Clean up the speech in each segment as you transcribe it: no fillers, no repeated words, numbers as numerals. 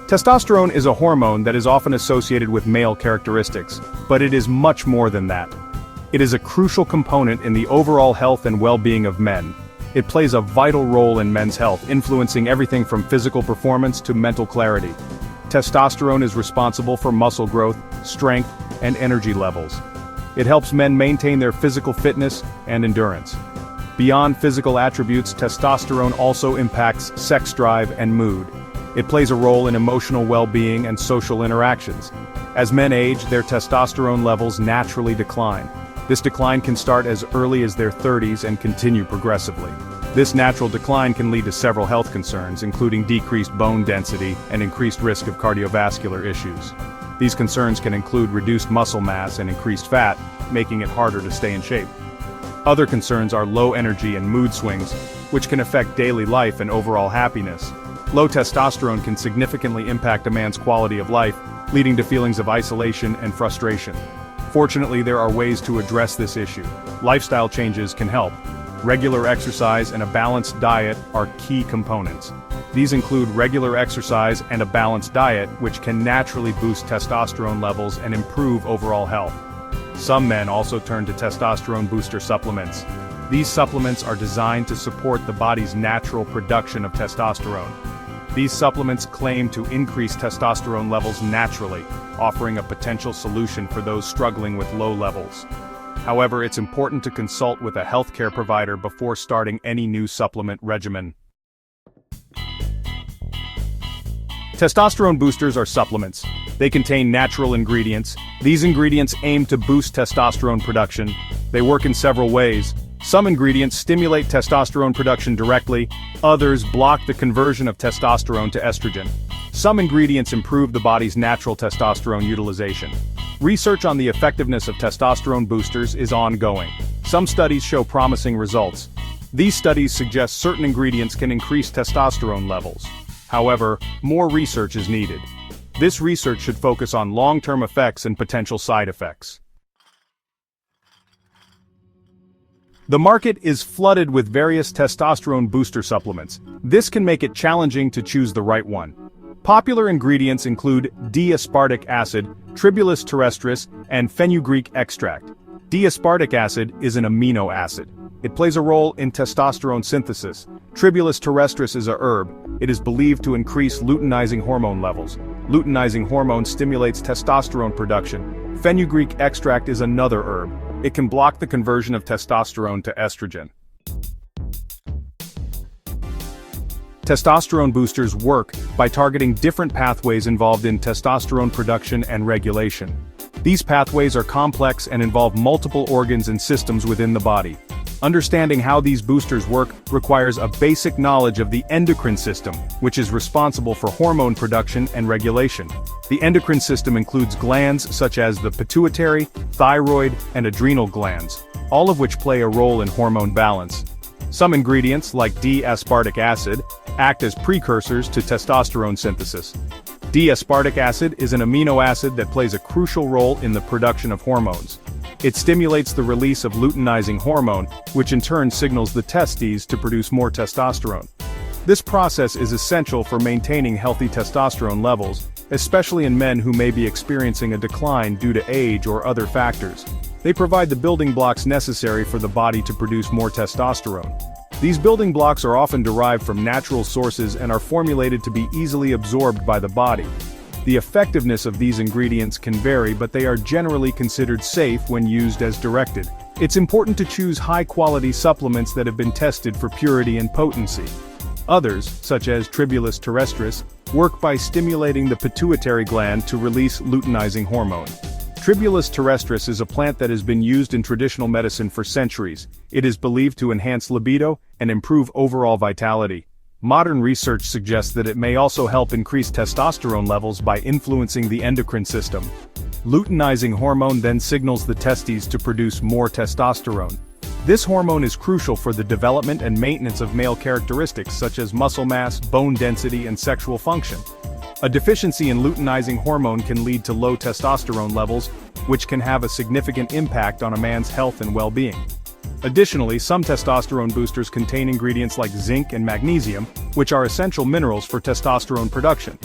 Testosterone is a hormone that is often associated with male characteristics, but it is much more than that. It is a crucial component in the overall health and well-being of men. It plays a vital role in men's health, influencing everything from physical performance to mental clarity. Testosterone is responsible for muscle growth, strength, and energy levels. It helps men maintain their physical fitness and endurance. Beyond physical attributes, testosterone also impacts sex drive and mood. It plays a role in emotional well-being and social interactions. As men age, their testosterone levels naturally decline. This decline can start as early as their 30s and continue progressively. This natural decline can lead to several health concerns, including decreased bone density and increased risk of cardiovascular issues. These concerns can include reduced muscle mass and increased fat, making it harder to stay in shape. Other concerns are low energy and mood swings, which can affect daily life and overall happiness. Low testosterone can significantly impact a man's quality of life, leading to feelings of isolation and frustration. Fortunately, there are ways to address this issue. Lifestyle changes can help. Regular exercise and a balanced diet are key components. These include regular exercise and a balanced diet, which can naturally boost testosterone levels and improve overall health. Some men also turn to testosterone booster supplements. These supplements are designed to support the body's natural production of testosterone. These supplements claim to increase testosterone levels naturally, offering a potential solution for those struggling with low levels. However, it's important to consult with a healthcare provider before starting any new supplement regimen. Testosterone boosters are supplements. They contain natural ingredients. These ingredients aim to boost testosterone production. They work in several ways. Some ingredients stimulate testosterone production directly, others block the conversion of testosterone to estrogen. Some ingredients improve the body's natural testosterone utilization. Research on the effectiveness of testosterone boosters is ongoing. Some studies show promising results. These studies suggest certain ingredients can increase testosterone levels. However, more research is needed. This research should focus on long-term effects and potential side effects. The market is flooded with various testosterone booster supplements. This can make it challenging to choose the right one. Popular ingredients include D-aspartic acid, Tribulus terrestris, and fenugreek extract. D-aspartic acid is an amino acid. It plays a role in testosterone synthesis. Tribulus terrestris is a herb. It is believed to increase luteinizing hormone levels. Luteinizing hormone stimulates testosterone production. Fenugreek extract is another herb. It can block the conversion of testosterone to estrogen. Testosterone boosters work by targeting different pathways involved in testosterone production and regulation. These pathways are complex and involve multiple organs and systems within the body. Understanding how these boosters work requires a basic knowledge of the endocrine system, which is responsible for hormone production and regulation. The endocrine system includes glands such as the pituitary, thyroid, and adrenal glands, all of which play a role in hormone balance. Some ingredients, like D-aspartic acid, act as precursors to testosterone synthesis. D-aspartic acid is an amino acid that plays a crucial role in the production of hormones. It stimulates the release of luteinizing hormone, which in turn signals the testes to produce more testosterone. This process is essential for maintaining healthy testosterone levels, especially in men who may be experiencing a decline due to age or other factors. They provide the building blocks necessary for the body to produce more testosterone. These building blocks are often derived from natural sources and are formulated to be easily absorbed by the body. The effectiveness of these ingredients can vary, but they are generally considered safe when used as directed. It's important to choose high-quality supplements that have been tested for purity and potency. Others, such as Tribulus terrestris, work by stimulating the pituitary gland to release luteinizing hormone. Tribulus terrestris is a plant that has been used in traditional medicine for centuries. It is believed to enhance libido and improve overall vitality. Modern research suggests that it may also help increase testosterone levels by influencing the endocrine system. Luteinizing hormone then signals the testes to produce more testosterone. This hormone is crucial for the development and maintenance of male characteristics such as muscle mass, bone density, and sexual function. A deficiency in luteinizing hormone can lead to low testosterone levels, which can have a significant impact on a man's health and well-being. Additionally, some testosterone boosters contain ingredients like zinc and magnesium, which are essential minerals for testosterone production.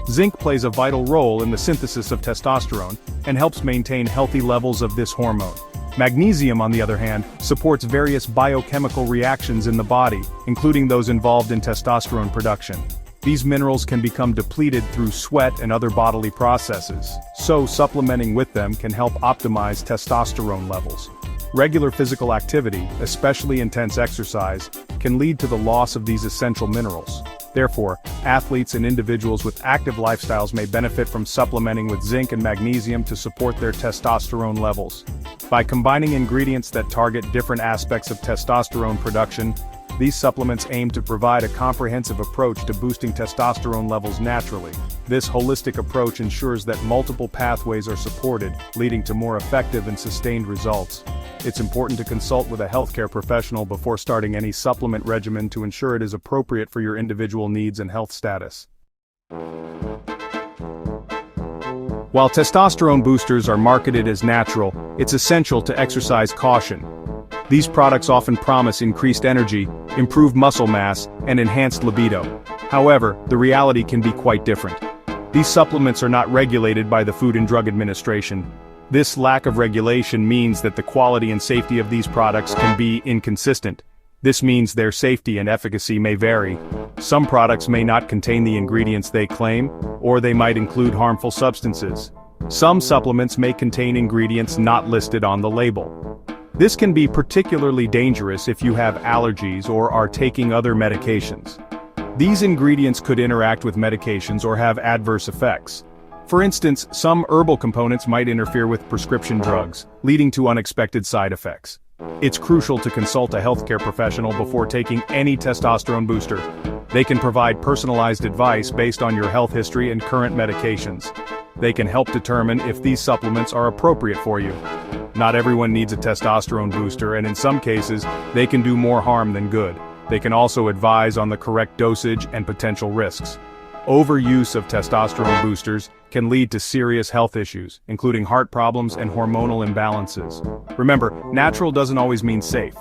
Zinc plays a vital role in the synthesis of testosterone and helps maintain healthy levels of this hormone. Magnesium, on the other hand, supports various biochemical reactions in the body, including those involved in testosterone production. These minerals can become depleted through sweat and other bodily processes, so supplementing with them can help optimize testosterone levels. Regular physical activity, especially intense exercise, can lead to the loss of these essential minerals. Therefore, athletes and individuals with active lifestyles may benefit from supplementing with zinc and magnesium to support their testosterone levels. By combining ingredients that target different aspects of testosterone production, these supplements aim to provide a comprehensive approach to boosting testosterone levels naturally. This holistic approach ensures that multiple pathways are supported, leading to more effective and sustained results. It's important to consult with a healthcare professional before starting any supplement regimen to ensure it is appropriate for your individual needs and health status. While testosterone boosters are marketed as natural, it's essential to exercise caution. These products often promise increased energy, improved muscle mass, and enhanced libido. However, the reality can be quite different. These supplements are not regulated by the Food and Drug Administration. This lack of regulation means that the quality and safety of these products can be inconsistent. This means their safety and efficacy may vary. Some products may not contain the ingredients they claim, or they might include harmful substances. Some supplements may contain ingredients not listed on the label. This can be particularly dangerous if you have allergies or are taking other medications. These ingredients could interact with medications or have adverse effects. For instance, some herbal components might interfere with prescription drugs, leading to unexpected side effects. It's crucial to consult a healthcare professional before taking any testosterone booster. They can provide personalized advice based on your health history and current medications. They can help determine if these supplements are appropriate for you. Not everyone needs a testosterone booster, and in some cases, they can do more harm than good. They can also advise on the correct dosage and potential risks. Overuse of testosterone boosters can lead to serious health issues, including heart problems and hormonal imbalances. Remember, natural doesn't always mean safe.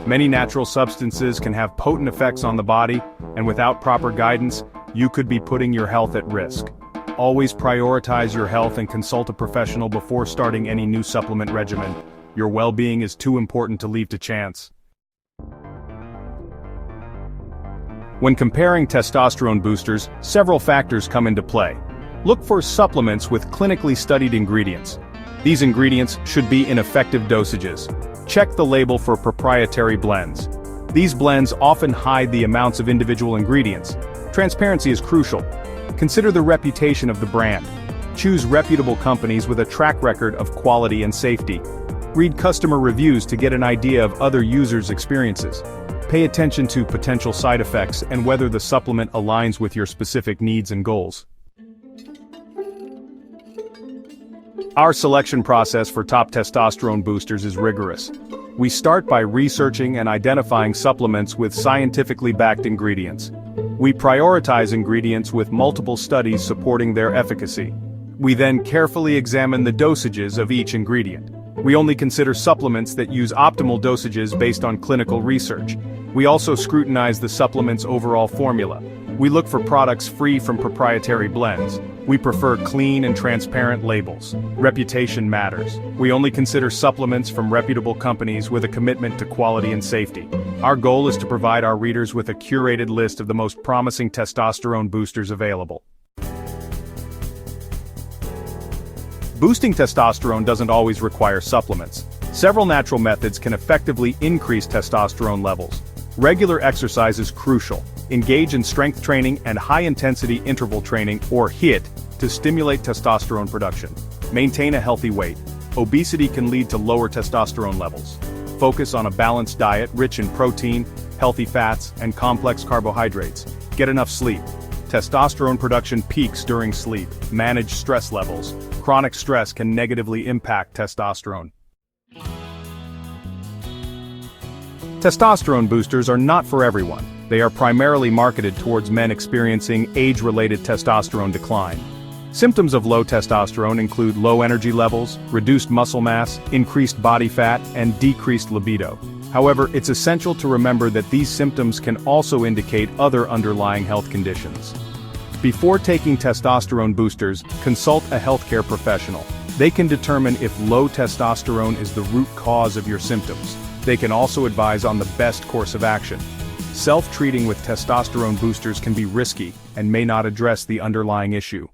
Many natural substances can have potent effects on the body, and without proper guidance, you could be putting your health at risk. Always prioritize your health and consult a professional before starting any new supplement regimen. Your well-being is too important to leave to chance. When comparing testosterone boosters, several factors come into play. Look for supplements with clinically studied ingredients. These ingredients should be in effective dosages. Check the label for proprietary blends. These blends often hide the amounts of individual ingredients. Transparency is crucial. Consider the reputation of the brand. Choose reputable companies with a track record of quality and safety. Read customer reviews to get an idea of other users' experiences. Pay attention to potential side effects and whether the supplement aligns with your specific needs and goals. Our selection process for top testosterone boosters is rigorous. We start by researching and identifying supplements with scientifically backed ingredients. We prioritize ingredients with multiple studies supporting their efficacy. We then carefully examine the dosages of each ingredient. We only consider supplements that use optimal dosages based on clinical research. We also scrutinize the supplement's overall formula. We look for products free from proprietary blends. We prefer clean and transparent labels. Reputation matters. We only consider supplements from reputable companies with a commitment to quality and safety. Our goal is to provide our readers with a curated list of the most promising testosterone boosters available. Boosting testosterone doesn't always require supplements. Several natural methods can effectively increase testosterone levels. Regular exercise is crucial. Engage in strength training and high-intensity interval training, or HIIT, to stimulate testosterone production. Maintain a healthy weight. Obesity can lead to lower testosterone levels. Focus on a balanced diet rich in protein, healthy fats, and complex carbohydrates. Get enough sleep. Testosterone production peaks during sleep. Manage stress levels. Chronic stress can negatively impact testosterone. Testosterone boosters are not for everyone. They are primarily marketed towards men experiencing age-related testosterone decline. Symptoms of low testosterone include low energy levels, reduced muscle mass, increased body fat, and decreased libido. However, it's essential to remember that these symptoms can also indicate other underlying health conditions. Before taking testosterone boosters, consult a healthcare professional. They can determine if low testosterone is the root cause of your symptoms. They can also advise on the best course of action. Self-treating with testosterone boosters can be risky and may not address the underlying issue.